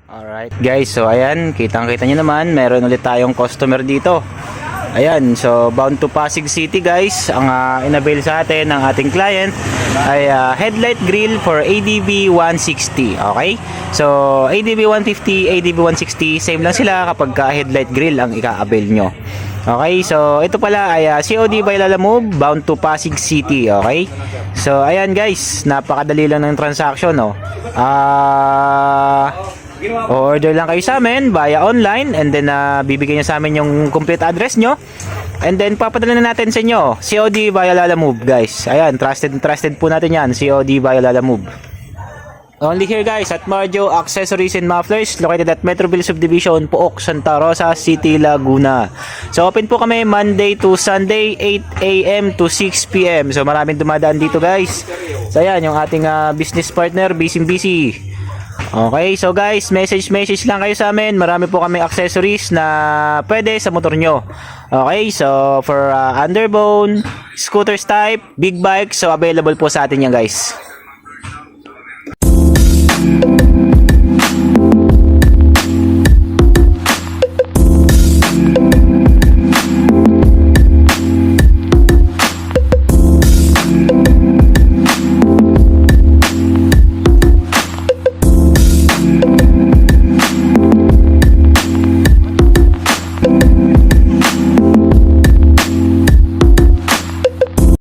Alright guys, so ayan, kitang-kita nyo naman, meron ulit tayong customer dito. Ayan, so bound to Pasig City guys. Ang inavail sa atin ng ating client ay headlight grill for ADB 160. Okay? So ADB 150, ADB 160, same lang sila kapag headlight grill ang ika-avail nyo. Okay, so ito pala ay COD by Lalamove, bound to Pasig City. Okay? So ayan guys, napakadali lang ng transaction, no? Order lang kayo sa amin via online, and then bibigyan nyo sa amin yung complete address nyo, and then papadala na natin sa inyo COD via Lalamove guys. Ayan, trusted po natin yan, COD via Lalamove. Only here guys at Marjo Accessories and Mufflers, located at Metroville Subdivision, Pook, Santa Rosa City, Laguna. So open po kami Monday to Sunday, 8 AM to 6 PM. So maraming dumadaan dito guys. So ayan, yung ating business partner, busy. Okay, so guys, message lang kayo sa amin. Marami po kami accessories na pwede sa motor nyo. Okay, so for underbone, scooters type, big bike, so available po sa atin yan guys.